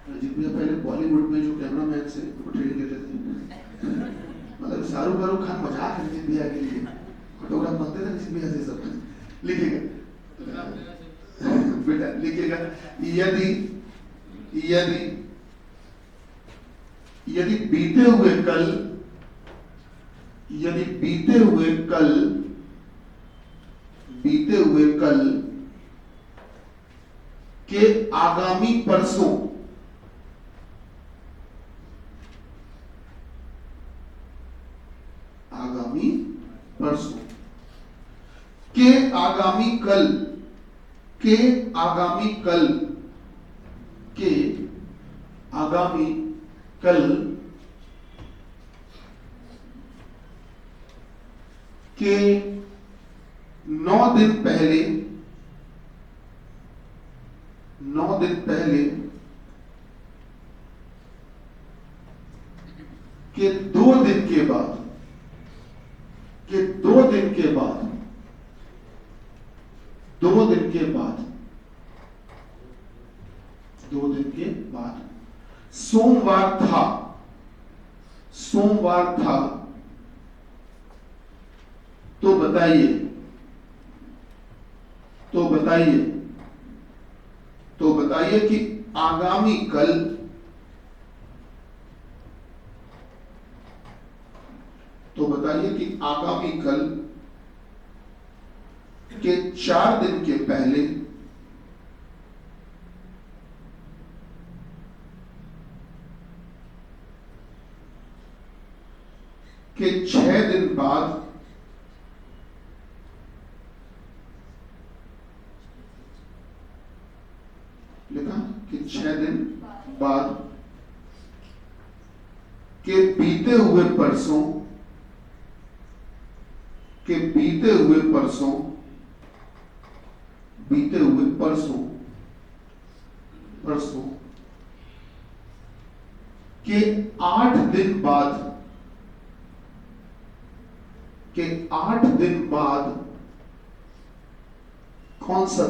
अजीत भैया पहले बॉलीवुड में जो कैमरामैन से ट्रेनिंग लेते थे, मतलब शाहरुख खान मजाक अजीत भैया के लिए फोटोग्राफ बनते थे अजीत भैया से सब लिखेगा बेटा लिखेगा, यदि यदि यदि बीते हुए कल के आगामी परसों के आगामी कल के 9 दिन पहले के 2 दिन के बाद सोमवार था तो बताइए कि आगामी कल के 4 दिन के पहले के 6 दिन बाद लिखा कि 6 दिन बाद के बीते हुए परसों के 8 दिन बाद कौन सा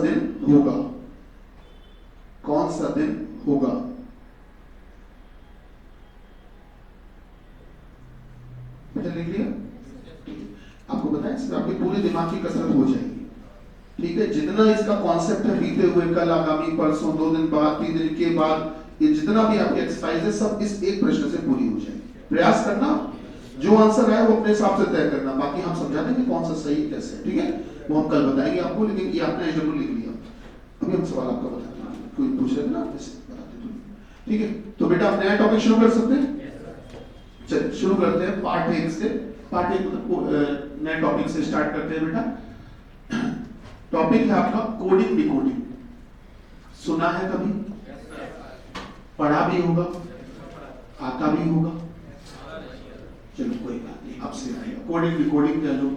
दिन होगा बेटा लिख लिया। आपको बताएं इसमें आपके पूरे दिमाग की कसरत हो जाएगी, ठीक है। जितना इसका कॉन्सेप्ट है बीते हुए कल, आगामी परसों, 2 दिन बाद, 3 दिन के बाद, ये जितना भी आपके एक्सरसाइज है सब इस एक प्रश्न से पूरी हो जाएगी। प्रयास करना, जो आंसर आए वो अपने हिसाब से तय करना, बाकी हम समझा देंगे कौन सा सही कैसे, ठीक है। वो हम कल बताएंगे आपको, लेकिन ये आपने जरूर लिख लिया। अभी हम सवाल आपका बताते हैं, कोई पूछ रहे ना जैसे बताते तो, ठीक है। तो बेटा आप नया टॉपिक शुरू कर सकते हैं। चलिए शुरू करते हैं पार्ट 1 से। पार्ट 1 नए टॉपिक से स्टार्ट करते हैं बेटा। टॉपिक है आपका कोडिंग डिकोडिंग। सुना है कभी? पढ़ा भी होगा, आता भी होगा। चलो कोई बात नहीं, अब से आएगा। कोडिंग डिकोडिंग कह लो।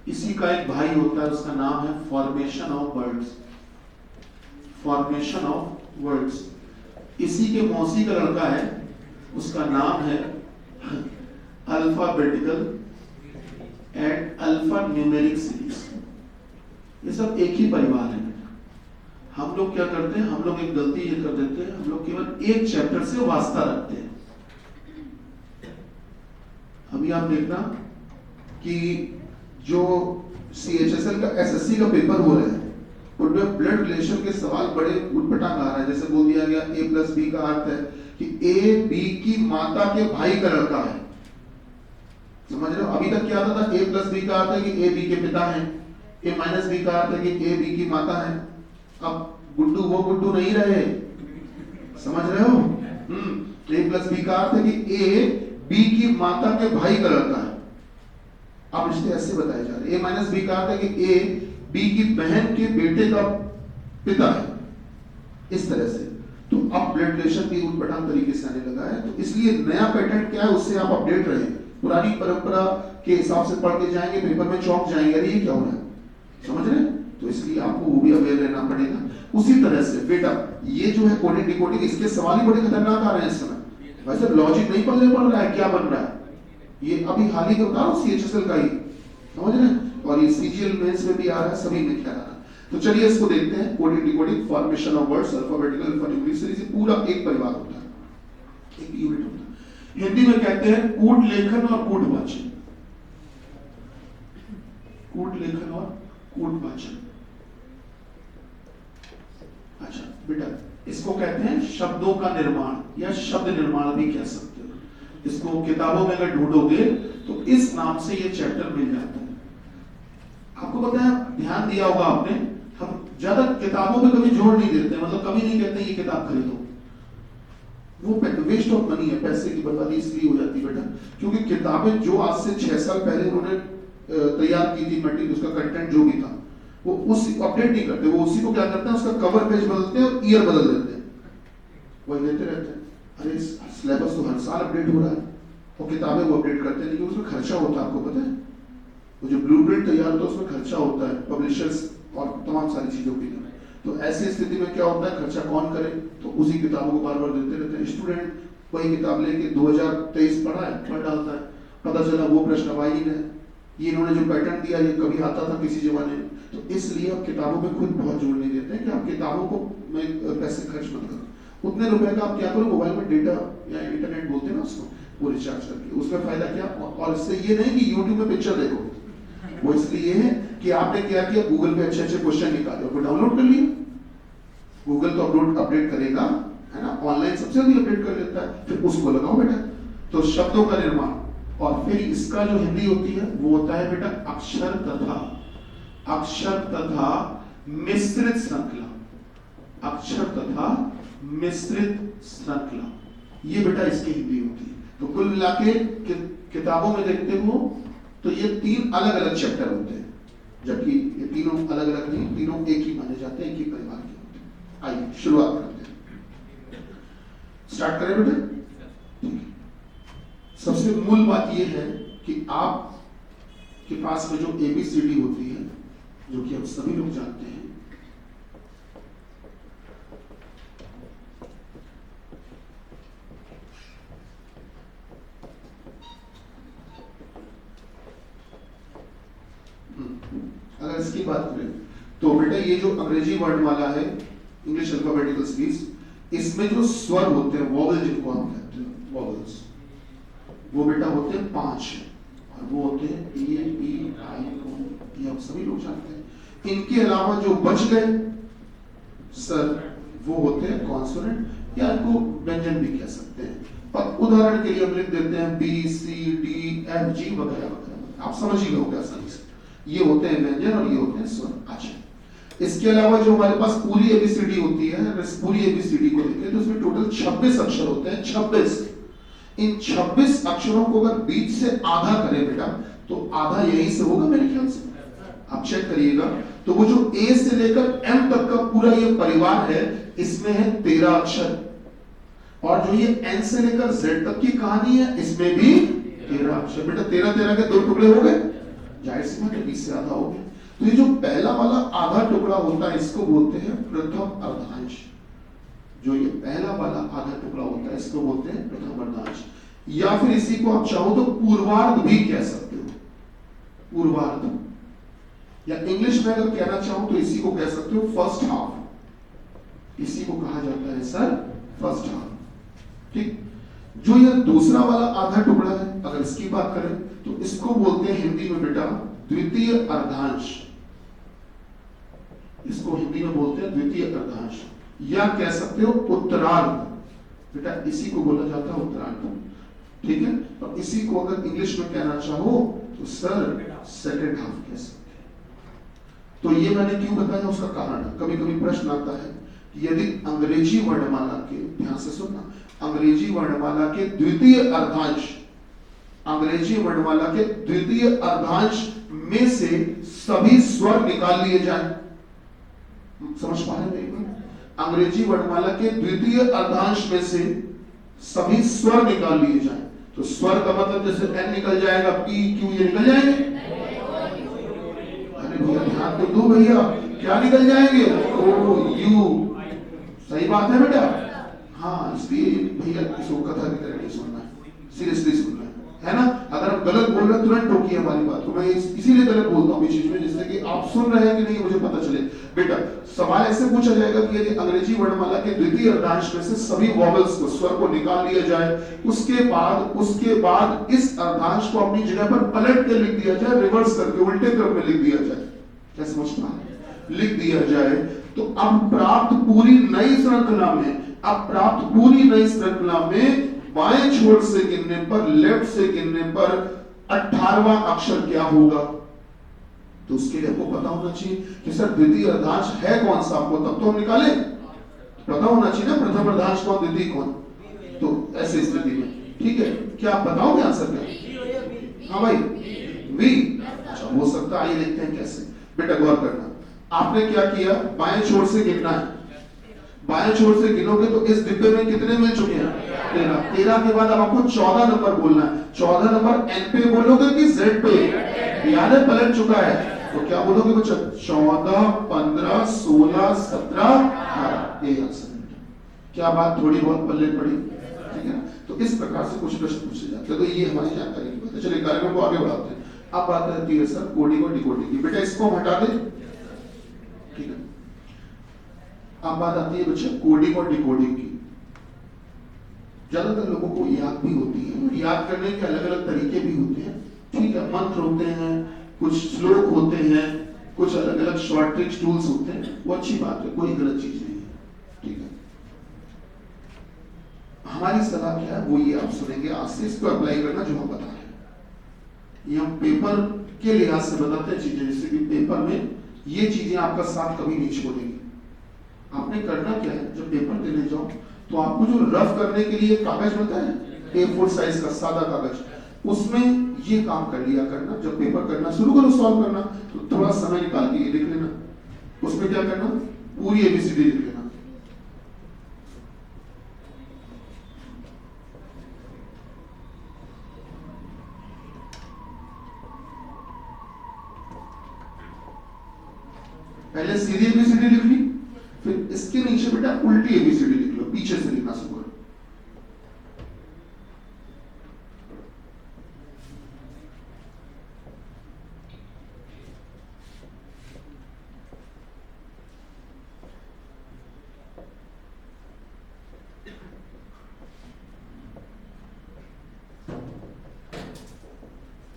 इसी का एक भाई होता है, उसका नाम है फॉर्मेशन ऑफ वर्ड्स। इसी के मौसी का लड़का है, उसका नाम है alphabetical and alpha numeric series. ये सब एक ही परिवार है। हम लोग क्या करते हैं, हम लोग एक गलती ये कर देते हैं, हम लोग केवल एक चैप्टर से वास्ता रखते हैं। अभी आप देखना कि जो CHSL का SSC का पेपर हो रहा है, उनमें ब्लड रिलेशन के सवाल बड़े उटपटांग आ रहा है। जैसे बोल दिया गया A+B का अर्थ है कि A B की माता के भाई का लड़का है। समझ रहे हो? अभी तक क्या आता था, A+B का अर्थ है कि A B के पिता हैं, A-B का अर्थ है कि A B की माता है। अब गुड्डू वो गुड्डू नहीं रहे, समझ रहे हो? A+B का अर्थ है कि A B की माता के भाई का लड़का है। अब रिश्ते ऐसे बताए जा रहे हैं। A-B का अर्थ है कि A B की बहन के बेटे का पिता है, इस तरह से। तो अब ब्लड रिलेशन भी उटपटांग तरीके से आने लगा है। तो इसलिए नया पैटर्न क्या है, उससे आप अपडेट रहे। पुरानी परंपरा के हिसाब से पढ़ के जाएंगे, पेपर में चौंक जाएंगे, अरे ये क्या हो रहा है, समझ रहे हैं? तो इसलिए आपको वो भी अवेयर रहना पड़ेगा। उसी तरह से बेटा ये जो है कोडिंग डिकोडिंग, इसके सवाल ही बड़े खतरनाक आ रहे हैं इस समय। वैसे लॉजिक नहीं पढ़ने पड़ रहा है, क्या बन रहा है ये अभी हाल ही का बता रहा हूँ, CHSL का ही, समझ रहे हैं? और ये सीजीएल मेंस में भी आ रहा है, सभी में क्या आ रहा है। तो चलिए इसको देखते हैं। Coding decoding, formation of words, alphabetical alphanumeric series, पूरा एक परिवार होता है, एक यूनिट होता है। हिंदी में कहते हैं कूट लेखन और कूट वाचन। कूट लेखन और कूट वाचन। अच्छा बेटा, इसको कहते हैं शब्दों का निर्माण या शब्द निर्माण भी कह सकते हो। इसको किताबों में अगर ढूंढोगे तो इस नाम से ये चैप्टर मिल जाता है। आपको पता है, ध्यान दिया होगा आपने, हम ज्यादा किताबों पे कभी जोर नहीं देते, मतलब कभी नहीं कहते ये किताब खरीदो, वो वेस्ट ऑफ मनी है, पैसे की बर्बादी इसलिए हो जाती है बेटा, क्योंकि किताबें जो आज से 6 साल पहले उन्होंने तैयार की थी, मटेरियल उसका कंटेंट जो भी था, वो उस अपडेट नहीं करते, वो उसी को क्या करते हैं, उसका कवर पेज बदलते हैं और ईयर बदल देते हैं, वही देते रहते हैं। अरे सिलेबस तो हर साल अपडेट हो रहा है और किताबें वो अपडेट करते हैं, लेकिन उसमें खर्चा होता है, आपको पता है, वो जो ब्लूप्रिंट तैयार होता है उसमें खर्चा होता है, पब्लिशर्स और तमाम सारी चीजों के लिए। तो ऐसी स्थिति में क्या होता है, खर्चा कौन करे, तो उसी किताबों को बार बार देते रहते हैं। स्टूडेंट वही किताब लेके 2023 पढ़ा है, पढ़ डालता है, पता चला वो प्रश्न आ ही नहीं, ये इन्होंने जो पैटर्न दिया ये कभी आता था किसी जमाने में। तो इसलिए आप किताबों में खुद बहुत जोर नहीं देते हैं कि आप किताबों को में पैसे खर्च मत करो। उतने रुपए का आप क्या करो, मोबाइल में डेटा या इंटरनेट बोलते हैं ना उसको, वो रिचार्ज करके, उसमें फायदा क्या, और इससे ये नहीं कि यूट्यूब में पिक्चर देखो, वो इसलिए है कि आपने क्या किया, गूगल पे अच्छे अच्छे क्वेश्चन निकाले और डाउनलोड कर लिए। गूगल तो अपडेट करेगा, है ना, ऑनलाइन सबसे जल्दी अपडेट कर लेता है, फिर उसको लगाओ बेटा। तो शब्दों का निर्माण, और फिर इसका जो हिंदी होती है वो होता है बेटा अक्षर तथा मिश्रित श्रृंखला। अक्षर तथा मिश्रित श्रृंखला, ये बेटा इसकी हिंदी होती है। तो कुल मिला के किताबों में देखते हो तो ये 3 अलग अलग चैप्टर होते हैं, जबकि ये तीनों अलग अलग नहीं, तीनों एक ही माने जाते हैं, एक ही परिवार के होते हैं। आइए शुरुआत करते हैं, स्टार्ट करें बेटा। सबसे मूल बात ये है कि आप के पास में जो ABCD होती है, जो कि हम सभी लोग जानते हैं, अगर इसकी बात करें तो बेटा ये जो अंग्रेजी वर्णमाला है, इंग्लिश अल्फाबेटिकल सीरीज, इसमें जो स्वर होते हैं, वॉवल जिनको हम कहते हैं, वॉवल्स, वो बेटा होते हैं 5, और वो होते हैं A, E, I, O, ये हम सभी लोग जानते हैं। इनके अलावा जो बच गए सर, वो होते हैं कॉन्सोनेंट, या इनको व्यंजन भी कह सकते हैं। पर उदाहरण के लिए हम लिख देते हैं B, C, D, F, G वगैरह वगैरह, आप समझ ही लोगे आसानी से, ये होते हैं व्यंजन और ये होते हैं स्वर। अच्छा, इसके अलावा जो हमारे पास पूरी ABCD होती है, अगर इस पूरी ABCD को देखें तो इसमें टोटल 26 अक्षर होते हैं, 26। इन 26 अक्षरों को अगर बीच से आधा करें बेटा, तो आधा यहीं से होगा मेरे ख्याल से, आप चेक करिएगा। तो वो जो A से लेकर M तक का पूरा ये परिवार है, इसमें है 13 अक्षर, और जो ये N से लेकर Z तक की कहानी है, इसमें भी 13 अक्षर। बेटा 13 के 2 टुकड़े हो गए, जाहिर सी बात है 20 से आधा हो गया। तो ये जो पहला वाला आधा टुकड़ा होता है, इसको बोलते हैं प्रथम अर्धांश। जो ये पहला वाला आधा टुकड़ा होता है, इसको बोलते हैं प्रथम अर्धांश, या फिर इसी को आप चाहो तो पूर्वार्ध भी कह सकते हो, पूर्वार्ध, या इंग्लिश में अगर कहना चाहो तो इसी को कह सकते हो फर्स्ट हाफ, इसी को कहा जाता है सर फर्स्ट हाफ। ठीक, जो ये दूसरा वाला आधा टुकड़ा है, अगर इसकी बात करें तो इसको बोलते हैं हिंदी में बेटा द्वितीय अर्धांश, इसको हिंदी में बोलते हैं द्वितीय अर्धांश, या कह सकते हो उत्तरार्ध, बेटा इसी को बोला जाता है उत्तरार्ध। ठीक है, और इसी को अगर इंग्लिश में कहना चाहो तो सर सेकंड हाफ कह सकते हैं। तो ये मैंने क्यों बताया, उसका कारण है, कभी कभी प्रश्न आता है कि यदि अंग्रेजी वर्णमाला के, ध्यान से सुनना, अंग्रेजी वर्णमाला के द्वितीय अर्धांश, अंग्रेजी वर्णमाला के द्वितीय अर्धांश में से सभी स्वर निकाल लिए जाएं, समझ पा रहे हैं? अंग्रेजी वर्णमाला के द्वितीय अर्धांश में से सभी स्वर निकाल लिए जाएं, तो स्वर का मतलब जैसे N निकल जाएगा, P, Q ये निकल जाएंगे। अरे भैया ध्यान तो दो भैया, क्या निकल जाएंगे, O, U, सही बात है बेटा। हाँ, इसलिए भैया इसको कथा की तरह नहीं सुनना है, सीरियसली सुनना है ना। अगर हम गलत बोल रहे हैं तुरंत टोकिए हमारी बात को। मैं इसीलिए गलत बोलता हूँ बीच में, जिससे कि आप सुन रहे हैं कि नहीं मुझे पता चले। बेटा सवाल ऐसे पूछा जाएगा कि यदि अंग्रेजी वर्णमाला के द्वितीय अर्धांश में से सभी वॉवल्स को, स्वर को निकाल लिया जाए, उसके बाद इस अर्धांश को अपनी जगह पर पलट के लिख दिया जाए, रिवर्स करके उल्टे क्रम में लिख दिया जाए, क्या समझना लिख दिया जाए, तो अब प्राप्त पूरी नई श्रृंखला में बाएं छोर से गिनने पर, लेफ्ट से गिनने पर 18वां अक्षर क्या होगा? तो उसके लिए आपको पता होना चाहिए कि सर द्वितीय अर्धांश है कौन सा, आपको तब तो हम निकाले, पता होना चाहिए ना प्रथम अर्धांश कौन, द्वितीय कौन। तो ऐसी स्थिति में ठीक है, क्या आप बताओगे आंसर क्या? हाँ भाई वी। अच्छा हो सकता है, आइए देखते हैं कैसे। बेटा गौर करना, आपने क्या किया, बाएं छोर से गिनना है, बाएं छोर से गिनोगे तो इस डिब्बे में कितने मिल चुके हैं? 13। 13 के बाद अब आपको 14 नंबर बोलना है। 14 नंबर एन पे बोलोगे कि जेड पे? याद है पलट चुका है, तो क्या बोलोगे बच्चा? 14, 15, 16, 17, 18। ये आंसर। क्या बात थोड़ी बहुत पल्ले पड़ी? ठीक है ना। तो इस प्रकार से कुछ प्रश्न पूछे जाते हैं, तो ये हमारी जानकारी की बात है। चलिए कार्यक्रम को आगे बढ़ाते हैं। अब बात आती है सर कोडिंग और डिकोडिंग की। बेटा इसको हम हटा दें, ठीक है। अब बात आती है बच्चा कोडिंग और डिकोडिंग की। ज्यादातर लोगों को याद भी होती है, याद करने के अलग अलग तरीके भी होते हैं, ठीक है। मंत्र होते हैं, कुछ श्लोक होते हैं, कुछ अलग अलग शॉर्ट ट्रिक्स टूल्स होते हैं, वो अच्छी बात है, कोई गलत चीज नहीं है, ठीक है। हमारी सलाह क्या है वो ये आप सुनेंगे, आज से इसको अप्लाई करना जो हम बता रहे हैं। ये हम पेपर के लिहाज से बताते हैं चीजें, जैसे कि पेपर में ये चीजें आपका साथ कभी नहीं छोड़ेंगी। आपने करना क्या है, जब पेपर देने जाओ तो आपको जो रफ करने के लिए कागज मिलता है, A4 साइज का सादा कागज, उसमें ये काम कर लिया करना। जब पेपर करना शुरू करो, सॉल्व करना, तो थोड़ा समय निकाल के ये लिख लेना। उसमें क्या करना, पूरी ABCD लिख लेना। पहले सीधी ABCD लिख ली, फिर इसके नीचे बेटा उल्टी ABCD लिख लो, पीछे से लिखना शुरू करो।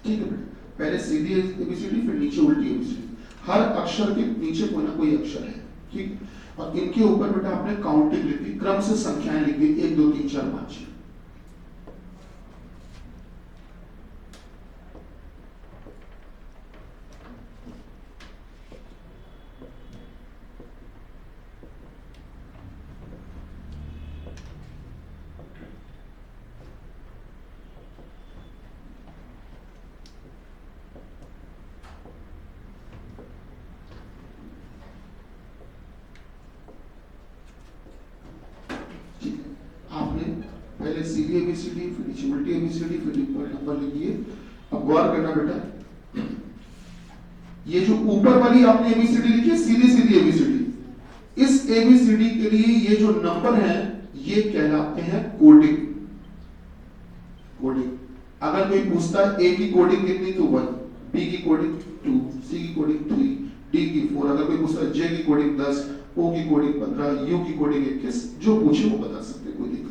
ठीक है बेटा, पहले सीधी ABCD फिर नीचे उल्टी ABCD। हर अक्षर के नीचे कोई ना कोई अक्षर है, ठीक। और इनके ऊपर बेटा आपने काउंटिंग लिख दी, क्रम से संख्याएं लिख दी, 1 2 3 4 5 6। पहले सीधी ABCD फिर नीचे उल्टी ABCD फिर ऊपर नंबर लिखिए। अब गौर करना बेटा, ये जो ऊपर वाली आपने ABCD लिखी है, सीधी सीधी ABCD, इस ABCD के लिए ये जो नंबर हैं ये कहलाते हैं कोडिंग। कोडिंग अगर कोई पूछता है A की कोडिंग कितनी, तो 1, B की कोडिंग 2, C की कोडिंग 3, D की 4, अगर कोई पूछता है J की कोडिंग 10, O की कोडिंग 15, U की कोडिंग 21, जो पूछे वो बता सकते हैं, कोई दिक्कत नहीं।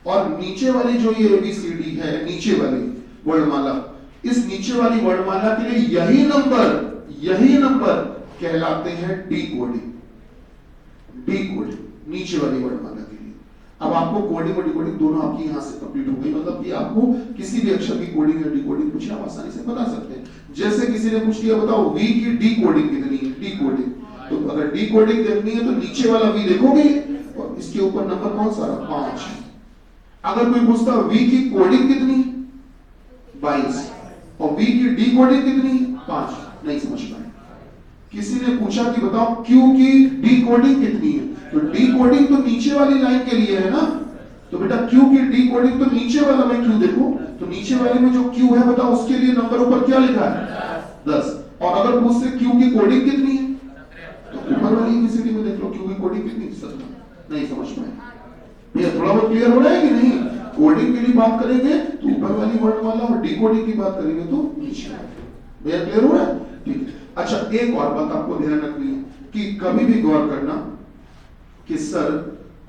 और नीचे वाली जो ये ABCD है, नीचे वाली वर्णमाला, इस नीचे वाली वर्णमाला के लिए यही नंबर कहलाते हैं डिकोडिंग। डिकोडिंग नीचे वाली वर्णमाला के लिए। अब आपको कोडिंग और डिकोडिंग दोनों आपकी यहां से कंप्लीट हो गई, मतलब कि आपको किसी भी अक्षर की कोडिंग या डिकोडिंग पूछना आप आसानी से बता सकते हैं। जैसे किसी ने पूछ लिया बताओ V की डिकोडिंग कितनी है, डिकोडिंग, तो अगर डिकोडिंग देखनी है तो नीचे वाला V देखोगे और इसके ऊपर नंबर कौन सा रहा, 5। अगर कोई पूछता V की कोडिंग कितनी, 22, और V की डिकोडिंग कितनी, 5, नहीं समझ पाए। किसी ने पूछा कि बताओ Q की डिकोडिंग कितनी है, तो डिकोडिंग तो नीचे वाली लाइन के लिए है ना, तो बेटा Q की डिकोडिंग तो नीचे वाला में Q देखो, तो नीचे वाले में जो Q है बताओ उसके लिए नंबर ऊपर क्या लिखा है, 10। और अगर पूछते Q की कोडिंग कितनी है, तो ऊपर वाली ABCD में देख लो Q की कोडिंग कितनी, 17। नहीं समझ पाए। ये थोड़ा बहुत क्लियर हो रहा है कि नहीं? कोडिंग के लिए बात करेंगे तो ऊपर वाली वर्णमाला और डिकोडिंग की बात करेंगे तो नीचे वाली। भैया क्लियर हो रहा है? ठीक है। अच्छा, एक और बात आपको ध्यान रखनी है कि कभी भी गौर करना कि सर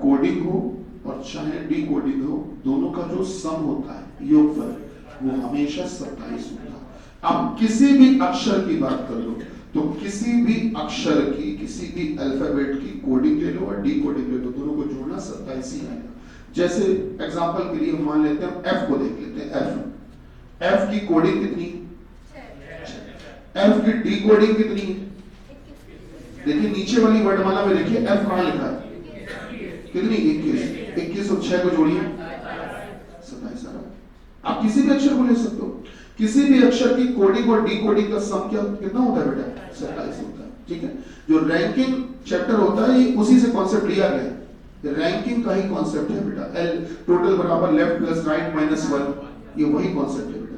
कोडिंग हो और चाहे डिकोडिंग हो, दोनों का जो सम होता है, योगफल, वो हमेशा 27 होता है। आप किसी भी अक्षर की बात कर लो तो किसी भी अक्षर की, किसी भी अल्फाबेट की कोडिंग ले लो और डिकोडिंग ले लो, दोनों को जोड़ना 27 ही आएगा। जैसे एग्जांपल के लिए मान लेते हैं एफ को देख लेते हैं। एफ की कोडिंग कितनी? एफ की डिकोडिंग कितनी? देखिए नीचे वाली वर्णमाला में देखिए एफ कहां लिखा है, कितनी? 21 और 6 को जोड़िए 27 आ रहा। आप किसी भी अक्षर को ले सकते हो, किसी भी अक्षर की कोडिंग और डिकोडिंग का सम क्या कितना होता है बेटा? 27 होता है। ठीक है। जो रैंकिंग चैप्टर होता है ये उसी से कॉन्सेप्ट लिया गया है, रैंकिंग का ही कॉन्सेप्ट है बेटा। एल टोटल बराबर लेफ्ट प्लस राइट माइनस 1, ये वही कॉन्सेप्ट है बेटा।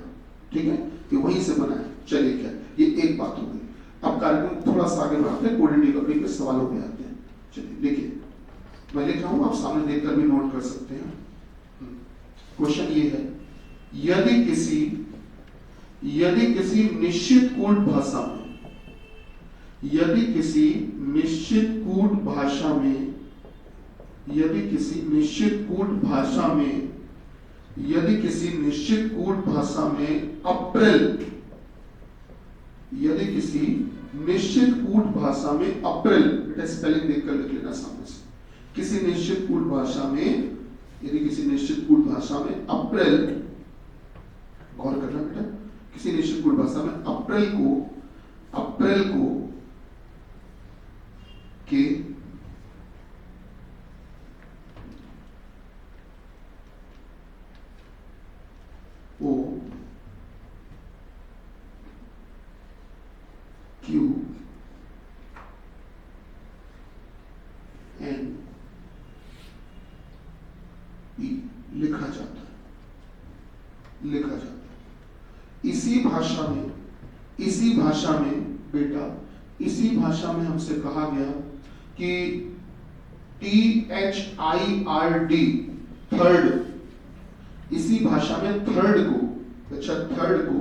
ठीक है, ये वहीं से बना है। चलिए क्या, ये एक बात हो गई। अब कार्यक्रम थोड़ा सा आगे बढ़ाते हैं, कोडिंग डिकोडिंग के सवालों पे आते हैं। चलिए देखिए, मैं लिख रहा हूं, आप सामने देखकर भी नोट कर सकते हैं। क्वेश्चन ये है, यदि किसी निश्चित कूट भाषा में, यदि किसी निश्चित कूट भाषा में, यदि किसी निश्चित कूट भाषा में, यदि किसी निश्चित कूट भाषा में अप्रैल, यदि किसी निश्चित कूट भाषा में अप्रैल, बेटा स्पेलिंग देखकर लिख लेना सामने से। किसी निश्चित कूट भाषा में, यदि किसी निश्चित कूट भाषा में अप्रैल, गौर करना बेटा, किसी निश्चित कूट भाषा में अप्रैल को के ओ क्यू एन ई लिखा जाता है। इसी भाषा में बेटा, इसी भाषा में हमसे कहा गया कि THIRD, थर्ड, इसी भाषा में थर्ड को, अच्छा थर्ड को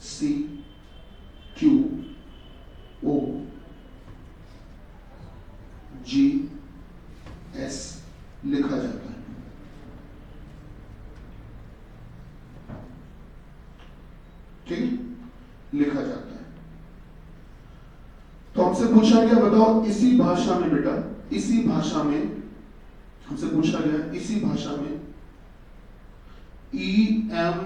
CQOGS लिखा जाता है। ठीक, लिखा जाता है। तो हमसे पूछा गया, बताओ इसी भाषा में बेटा, इसी भाषा में हमसे पूछा गया, इसी भाषा में EMOTIONAL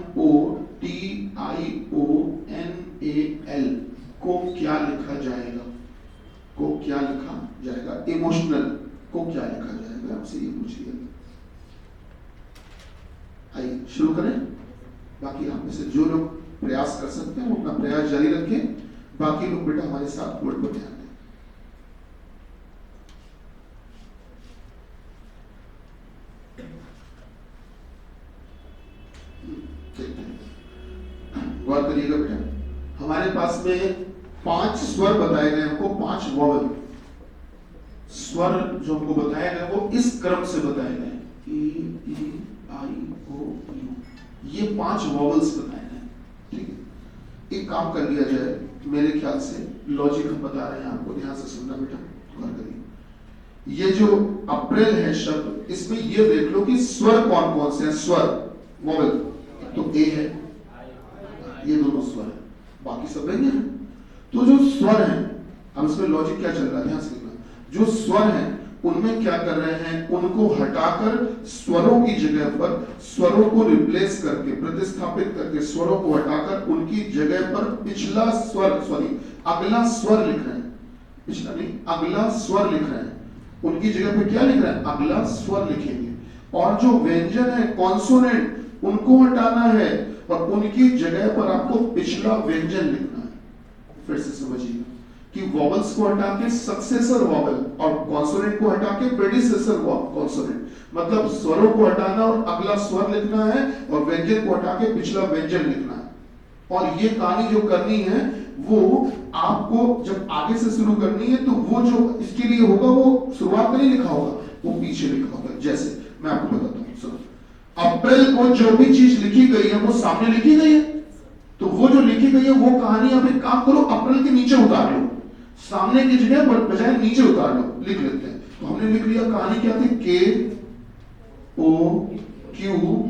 को क्या लिखा जाएगा? को क्या लिखा जाएगा? इमोशनल को क्या लिखा जाएगा? आपसे ये पूछ लिया। आइए शुरू करें। बाकी आप में से जो लोग प्रयास कर सकते हैं वो अपना प्रयास जारी रखें, बाकी लोग बेटा हमारे साथ बोर्ड पर ध्यान दें। गौर करिएगा बेटा, हमारे पास में 5 स्वर बताए गए हमको, 5 वॉवल। स्वर जो हमको बताया गया वो इस क्रम से बताए गए, E, I, O, U, ये 5 वॉवल्स बताए गए। ठीक है, एक काम कर लिया जाए, मेरे ख्याल से लॉजिक हम बता रहे हैं आपको, ध्यान से सुनना बेटा, गौर करिए। ये जो अप्रैल है शब्द, इसमें ये देख लो कि स्वर कौन कौन से हैं। स्वर वॉवल तो ए है, ये दोनों स्वर है, बाकी सब व्यंजन है। तो जो स्वर है, अब इसमें लॉजिक क्या चल रहा है, ध्यान से देखना। जो स्वर है उनमें क्या कर रहे हैं, उनको हटाकर स्वरों की जगह पर, स्वरों को रिप्लेस करके, प्रतिस्थापित करके, स्वरों को हटाकर उनकी जगह पर पिछला स्वर, अगला स्वर लिख रहे हैं। पिछला नहीं, अगला स्वर लिख रहे हैं। उनकी जगह पे क्या लिख रहे हैं? अगला स्वर लिखेंगे। और जो व्यंजन है, कॉन्सोनेंट, उनको हटाना है और उनकी जगह पर आपको पिछला व्यंजन लिखना है। फिर से समझिए कि वॉवल्स को हटा के सक्सेसर वॉवल और कॉन्सोनेंट को हटा के प्रेडिसेसर कॉन्सोनेंट, मतलब स्वरों को हटाना और अगला स्वर लिखना है और व्यंजन को हटा के पिछला व्यंजन लिखना है। और ये कहानी जो करनी है वो आपको जब आगे से शुरू करनी है तो वो जो इसके लिए होगा वो शुरुआत में नहीं लिखा होगा, वो पीछे लिखा होगा। जैसे मैं आपको बताता हूँ, सुनो, अप्रैल को जो भी चीज लिखी गई है वो सामने लिखी गई है, तो वो जो लिखी गई है वो कहानी आप एक काम करो, अप्रैल के नीचे उतार लो, सामने की जगह बजाय नीचे उतार लो, लिख लेते हैं। तो हमने लिख लिया, कहानी क्या थी, KOQNE।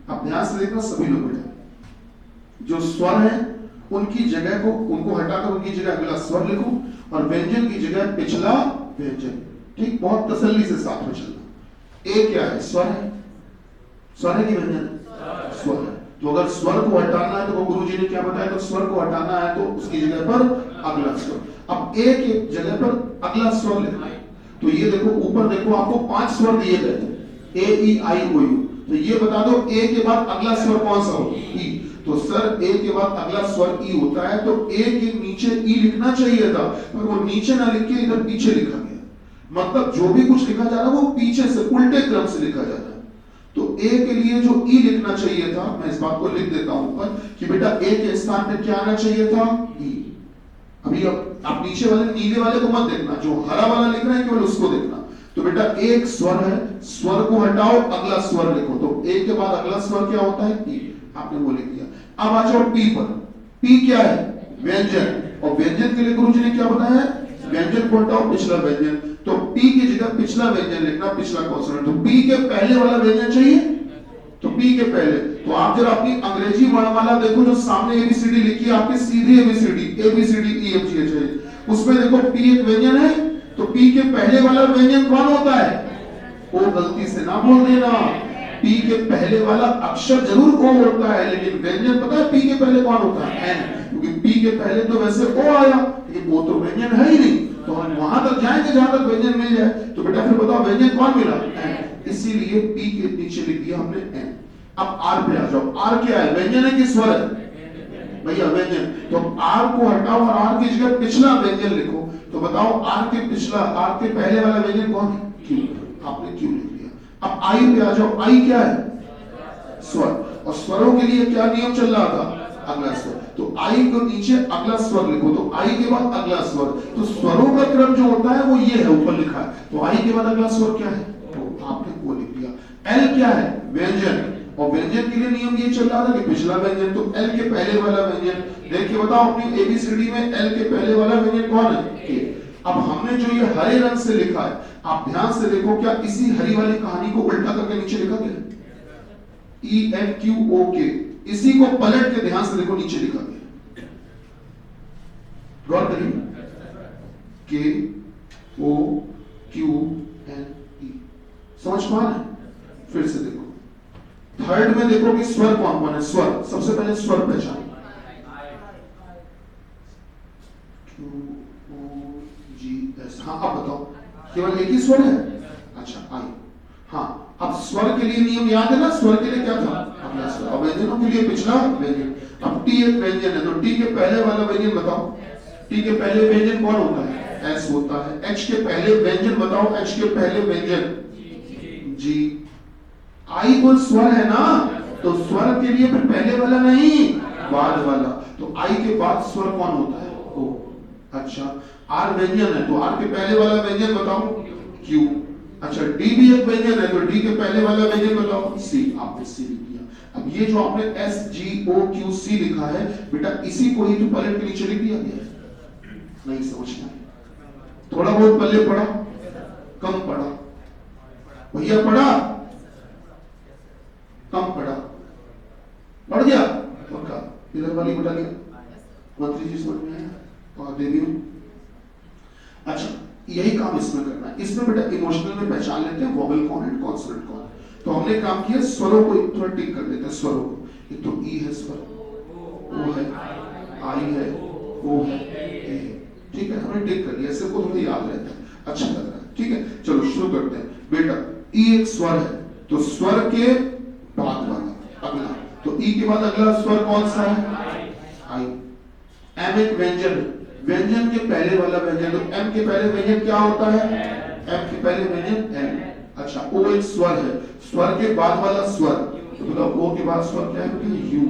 अब ध्यान से देखना सभी लोग बेटा, जो स्वर है उनकी जगह को, उनको हटाकर उनकी जगह अगला स्वर लिखो, और व्यंजन की जगह पिछला व्यंजन। ठीक, बहुत तसल्ली से साथ में चलना। ए क्या है, स्वर है, स्वर है कि व्यंजन है, स्वर है। तो अगर स्वर को हटाना है तो वो गुरुजी ने क्या बताया, तो स्वर को हटाना है तो उसकी जगह पर अगला स्वर। अब ए के जगह पर अगला स्वर लिखना है। तो ये देखो ऊपर देखो, आपको 5 स्वर दिए गए थे, ए ई आई ओ यू। तो ये बता दो ए के बाद अगला स्वर कौन सा होगा, ई। तो सर ए के बाद अगला स्वर ई होता है, तो ए के नीचे ई लिखना चाहिए था, पर वो नीचे ना लिख के इधर पीछे लिखा गया। मतलब जो भी कुछ लिखा जा रहा है वो पीछे से उल्टे क्रम से लिखा जाता है। तो ए के लिए जो ई लिखना चाहिए था, मैं इस बात को लिख देता हूं ऊपर कि बेटा ए के स्थान पे क्या आना चाहिए था, ई। अभी अब आप नीचे वाले नीले वाले को मत देखना, जो हरा वाला लिख रहा है केवल उसको देखना। तो बेटा एक स्वर है, स्वर को हटाओ, अगला स्वर लिखो। तो ए के बाद अगला स्वर क्या होता है, ई। आपने वो लिख दिया। अब आ जाओ पी पर। पी क्या है, व्यंजन, और व्यंजन के लिए गुरुजी ने क्या बताया है, व्यंजन को हटाओ, पिछला व्यंजन। तो पी की जगह पिछला व्यंजन लिखना, पिछला कॉन्सोनेंट। तो पी के पहले वाला व्यंजन चाहिए, तो पी के पहले। तो आप जरा अपनी अंग्रेजी वर्णमाला देखो, जो सामने एबीसीडी लिखी है आपकी, सीधी ABCD E F G H है, उसमें देखो पी एक व्यंजन है। तो पी के पहले वाला व्यंजन कौन होता है, ओ। गलती से ना बोल देना, पी के पहले वाला अक्षर जरूर ओ होता है, लेकिन व्यंजन पता है पी के पहले कौन होता है, एन। क्योंकि पी के पहले तो वैसे ओ आया, लेकिन वो तो व्यंजन है ही नहीं। तो हम वहां तक जाएंगे जहां तक व्यंजन मिल जाए। तो बेटा फिर बताओ व्यंजन कौन मिला, एन। इसीलिए पी के नीचे लिख दिया हमने एन। अब आर पे आ जाओ। आर क्या है, व्यंजन है कि स्वर है भैया, व्यंजन। तो आर को हटाओ और आर की जगह पिछला व्यंजन लिखो। तो बताओ आर के पिछला, आर के पहले वाला व्यंजन कौन है, क्यू। आपने क्यू लिख दिया। अब आई पे आ जाओ। आई क्या है, स्वर। और स्वरों के लिए क्या नियम चल रहा था, अगला स्वर। तो आई को नीचे अगला स्वर लिखो। तो आई के बाद अगला स्वर। तो स्वरों का क्रम जो होता है वो ये है, ऊपर लिखा है। तो आई के बाद अगला स्वर क्या है, तो आपने वो लिख दिया। एल क्या है, व्यंजन। और व्यंजन के लिए नियम ये चल रहा था कि पिछला व्यंजन। तो एल के पहले वाला व्यंजन देखिए, बताओ अपनी एबीसीडी में एल के पहले वाला व्यंजन कौन है, के। अब हमने जो ये हरे रंग से लिखा है, आप ध्यान से देखो, क्या इसी हरी वाली कहानी को उल्टा करके नीचे लिखा गया, ENQOK। इसी को पलट के ध्यान से देखो, नीचे लिखा गया, गौर करिए, KOQNE। समझ पा रहे हैं, फिर से देखो। थर्ड में देखो कि स्वर कौन कौन है, स्वर। सबसे पहले स्वर पहचान, QOGS। हाँ अब बताओ, केवल एक ही स्वर है, अच्छा आई। हाँ अब स्वर के लिए नियम याद है ना, स्वर के लिए क्या था, अगला स्वर। अब व्यंजनों के लिए पिछला व्यंजन। अब टी एक व्यंजन है, तो टी के पहले वाला व्यंजन बताओ। टी के पहले व्यंजन कौन होता है, एस होता है। एच के पहले व्यंजन बताओ, एच के पहले व्यंजन जी। आई कोई स्वर है ना, तो स्वर के लिए फिर पहले वाला नहीं, बाद वाला। तो आई के बाद स्वर कौन होता है, ओ। अच्छा आर व्यंजन है, तो आर के पहले वाला व्यंजन बताओ, क्यू। अच्छा डी भी एक व्यंजन है, तो डी के पहले वाला व्यंजन बताओ, सी। आपने सी लिख दिया। अब ये जो आपने SGOQC लिखा है बेटा, इसी को ही तो पलट के नीचे लिख दिया गया है। नहीं समझना है, थोड़ा बहुत पल्ले पड़ा, कम पड़ा भैया, पड़ा कम पड़ा, बढ़ गया पक्का। इधर वाली बटा लिया, मंत्री जी समझ में आया, और दे दी। अच्छा यही काम इसमें करना है। इसमें बेटा इमोशनल में पहचान लेते हैं वोवेल कौन है, कॉन्सोनेंट कौन है। तो हमने काम किया, स्वरों को थोड़ा टिक कर देते हैं, स्वरों को। एक तो ई है स्वर, ओ है, आई है, ओ है, ए है। ठीक है, हमने टिक कर लिया, सबको थोड़ा याद रहता है, अच्छा लग रहा है। ठीक है, चलो शुरू करते हैं। बेटा ई एक स्वर है, तो स्वर के बाद वाला अगला। तो ई के बाद अगला स्वर कौन सा है, आई। एम एक व्यंजन, व्यंजन के पहले वाला व्यंजन। तो एम के पहले व्यंजन क्या होता है, एम के पहले व्यंजन एम। अच्छा ओ एक स्वर है, स्वर के बाद वाला स्वर। तो बताओ ओ के बाद स्वर क्या है, यू।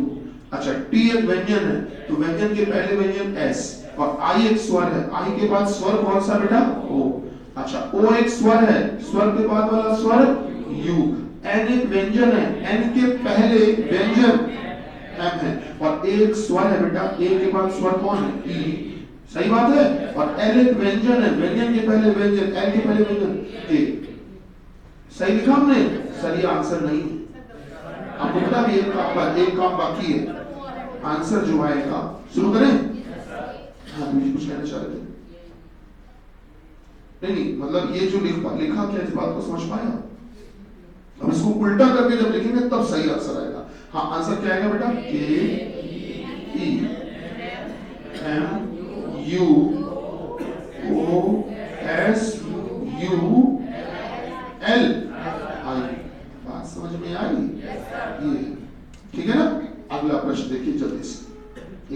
अच्छा टी एक व्यंजन है, तो व्यंजन के पहले व्यंजन एस। और आई एक स्वर है, आई के बाद स्वर कौन सा बेटा, ओ। अच्छा ओ एक स्वर है, स्वर के बाद वाला स्वर यू। एन एक व्यंजन है, एन के पहले व्यंजन एम है, और एक स्वर है बेटा, ए के बाद स्वर कौन है? ई। सही बात है। और एल एक व्यंजन है, व्यंजन के पहले व्यंजन, एल के पहले व्यंजन ए। सही लिखा हमने? सर ये आंसर नहीं है। आपको पता भी एक काम बाकी है, आंसर जो आएगा। शुरू करें? हाँ, मुझे कुछ कहना चाह रहे थे? नहीं, मतलब ये जो लिखा क्या, इस बात को समझ पाया? अब इसको उल्टा करके जब लिखेंगे तब सही आंसर आएगा। हाँ, आंसर क्या आएगा बेटा? K E M U O S U L I. बात समझ में आई? ये ठीक है ना? अगला प्रश्न देखिए जल्दी से,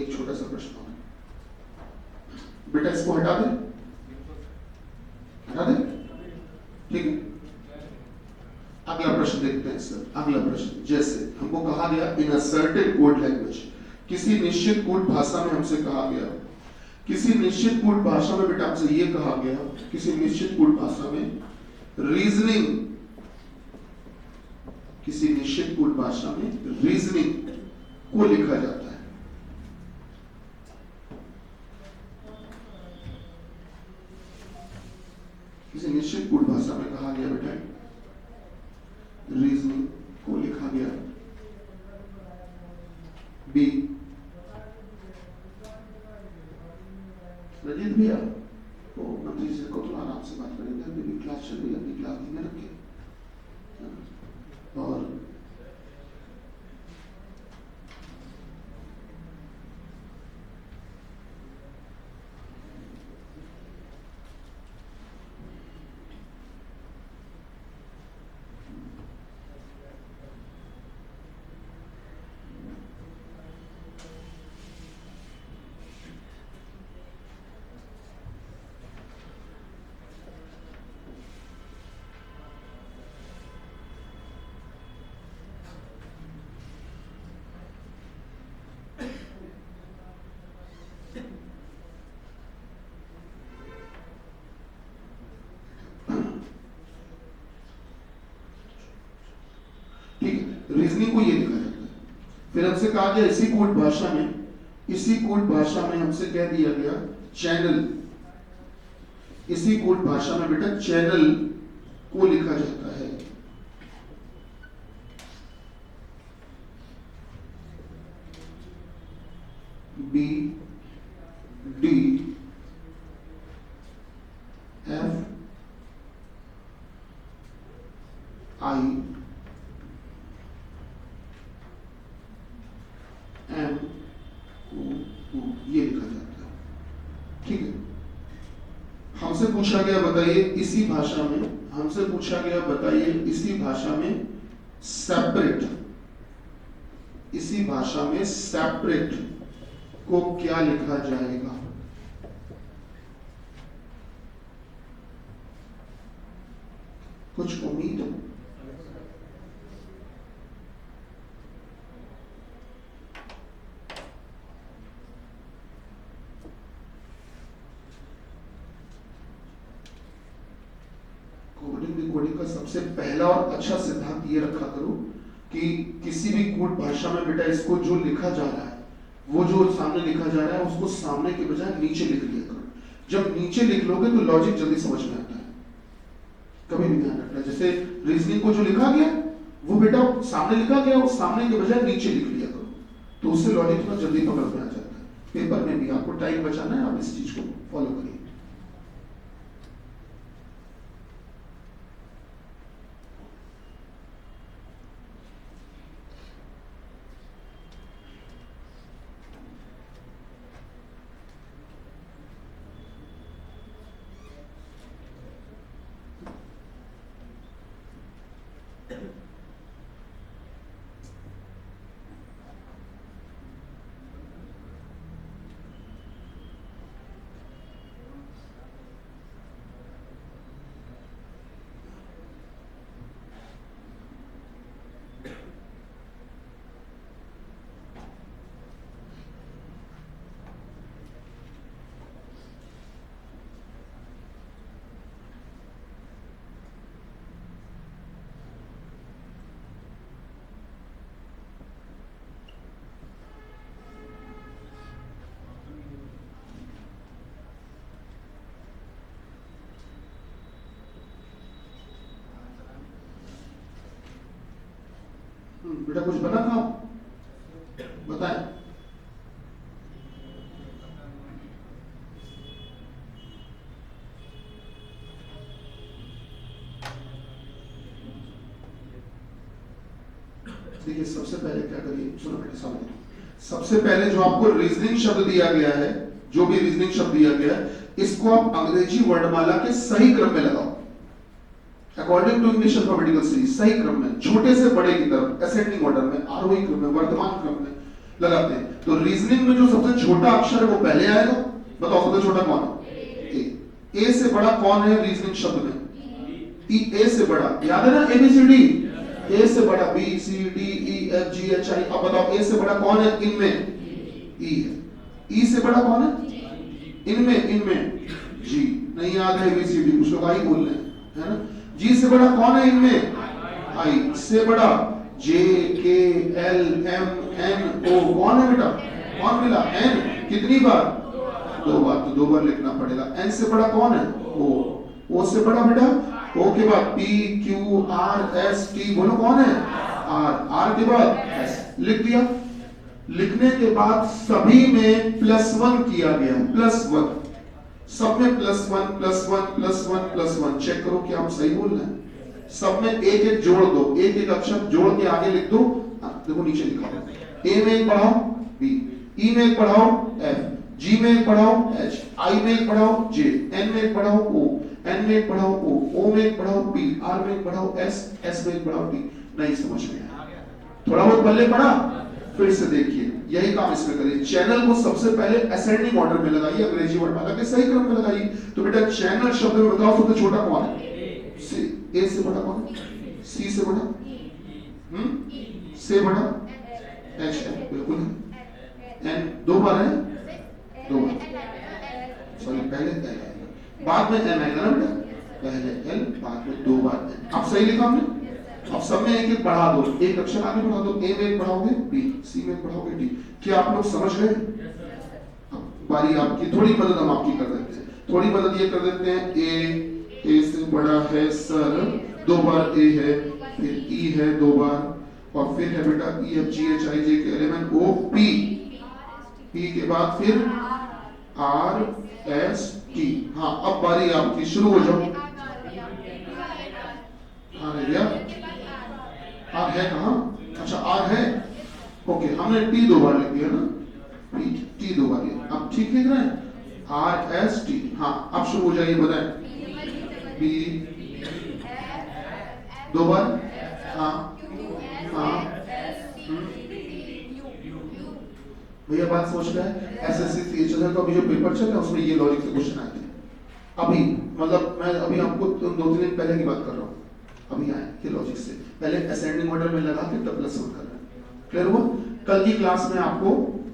एक छोटा सा प्रश्न और बेटा, इसको हटा दे, हटा दे, ठीक है। अगला प्रश्न देखते हैं सर। अगला प्रश्न, जैसे हमको कहा गया इन अ सर्टेन कोड लैंग्वेज, किसी निश्चित कोड भाषा में हमसे कहा गया, किसी निश्चित कोड भाषा में बेटा हमसे ये कहा गया, किसी निश्चित कोड भाषा में रीजनिंग, किसी निश्चित कोड भाषा में रीजनिंग को लिखा जाता है। किसी निश्चित कोड भाषा में कहा गया बेटा रीजनिंग को लिखा गया। बी, रजित भैया तो मंत्री जी को थोड़ा आराम से बात करेंगे, अभी क्लास चल रही है, अपनी क्लास धीमे रखिए। और रीजनिंग को ये लिखा जाता है। फिर हमसे कहा गया इसी कोड भाषा में, इसी कोड भाषा में हमसे कह दिया गया चैनल, इसी कोड भाषा में बेटा चैनल को लिखा जाता है। B D F I M O, ये लिखा जाता है। ठीक है। हमसे पूछा गया बताइए इसी भाषा में, हमसे पूछा गया बताइए इसी भाषा में सेपरेट, इसी भाषा में सेपरेट को क्या लिखा जाएगा? कुछ उम्मीद हो? कोडिंग का सबसे पहला और अच्छा सिद्धांत ये रखा करो कि किसी भी कोड भाषा में बेटा इसको जो लिखा जा रहा है, वो जो सामने लिखा जा रहा है उसको सामने के बजाय नीचे लिख लिया करो। जब नीचे लिख लोगे तो लॉजिक जल्दी समझ में आता है। कभी भी ध्यान रखना, जैसे रीजनिंग को जो लिखा गया वो बेटा सामने लिखा गया, उस सामने के बजाय नीचे लिख लिया करो, तो उससे लॉजिक थोड़ा जल्दी पकड़ में आ जाता है। पेपर में भी आपको टाइम बचाना है, आप इस चीज को फॉलो करिए। बेटा कुछ बना था, बताएं। देखिए सबसे पहले क्या करिए, सुनो बेटा सामने, सबसे पहले जो आपको रीजनिंग शब्द दिया गया है, जो भी रीजनिंग शब्द दिया गया है, इसको आप अंग्रेजी वर्णमाला के सही क्रम में लगाओ, according to English alphabetical series, सही क्रम में, छोटे से बड़े की तरफ, असेंडिंग ऑर्डर में, आरोही क्रम में, वर्तमान क्रम में लगाते हैं। तो रीजनिंग में जो सबसे छोटा अक्षर है वो पहले आएगा। बताओ सबसे छोटा कौन है? ए से बड़ा कौन है रीजनिंग शब्द में? ई। ए से बड़ा याद है ना, एबीसीडी। ए से बड़ा B C D E F G H I. अब बताओ ए से बड़ा कौन है इनमें? ई है। ई से बड़ा कौन है इनमें? जी। नहीं याद है एबीसीडी, कुछ लोग आई बोल रहे हैं, है ना। जी से बड़ा कौन है इनमें? आई। से बड़ा जे के एल एम एन ओ कौन है बेटा? कौन मिला? एन। कितनी बार? 2 बार, तो 2 बार लिखना पड़ेगा। एन से बड़ा कौन है? ओ। ओ से बड़ा बेटा ओ के बाद P Q R S T, बोलो कौन है? आर। आर के बाद एस। लिख दिया। लिखने के बाद सभी में +1 किया गया, +1, सब में +1 +1 +1 +1। चेक करो कि आप सही बोल रहे हैं। सब में एक एक जोड़ दो, एक एक अक्षर जोड़ के आगे लिख दो। देखो नीचे लिखा हुआ, ए में एक बढ़ाओ बी, ई में एक बढ़ाओ एफ, जी में एक बढ़ाओ एच, आई में एक बढ़ाओ जे, एन में एक बढ़ाओ ओ, एन में एक बढ़ाओ ओ में एक बढ़ाओ पी, आर में एक बढ़ाओ एस, एस में एक बढ़ाओ टी। नहीं समझ में आया? थोड़ा बहुत पल्ले पड़ा? फिर से देखिए, यही काम इसमें करिए। चैनल को सबसे पहले असेंडिंग ऑर्डर में लगाइए, अंग्रेजी वर्णमाला के सही क्रम में लगाइए। तो बेटा चैनल शब्द में बताओ सबसे छोटा कौन है? सी। ए से बड़ा कौन है? सी से बड़ा? से बड़ा? एच है, बिल्कुल है। एन 2 बार है? 2 बार, सॉरी पहले एल आएगा, बाद में एन आएगा ना बेटा। पहले एल, बाद में 2 बार एन। अब सही लिखा हमने। अब सब में एक एक बढ़ा दो, एक अक्षर आगे बढ़ा दो। ए में एक बढ़ाओगे बी, सी में एक बढ़ाओगे डी। क्या आप लोग समझ गए? अब बारी आपकी, थोड़ी मदद हम आपकी कर देते हैं। थोड़ी मदद ये कर देते हैं, ए से बड़ा है सर, 2 बार ए है, फिर ई है 2 बार, और फिर है बेटा ई F G H I J K L M N O P, P के बाद फिर आर एस टी। हाँ अब बारी आपकी, शुरू हो जाओ। आर है, आर है कहाँ? अच्छा आर है, ओके। हमने टी 2 बार लिख दिया ना, टी 2 बार लिया। अब ठीक लिख रहे हैं, आर एस टी। हाँ अब शुरू हो जाइए, बताएं। बी 2 बार, हाँ हाँ। भैया बात सोच रहे हैं, एसएससी सीएचएसएल का अभी जो पेपर चल रहा है उसमें ये लॉजिक से क्वेश्चन आए थे अभी, मतलब मैं अभी आपको 2-3 दिन पहले की बात कर रहा हूँ, अभी आए ये लॉजिक से। पहले असेंडिंग ऑर्डर में लगा के तब +1 कर रहे हैं। क्लियर हुआ? कल की क्लास में आपको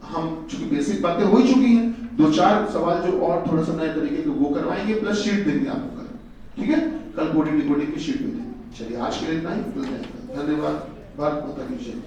हम, चूंकि बेसिक बातें हो ही चुकी हैं, 2-4 सवाल जो और थोड़ा सा नए तरीके के वो करवाएंगे, प्लस शीट देंगे आपको कल, ठीक है? कल कोडिंग डिकोडिंग की शीट में देंगे। चलिए आज के लिए इतना ही, धन्यवाद। भारत माता की जय।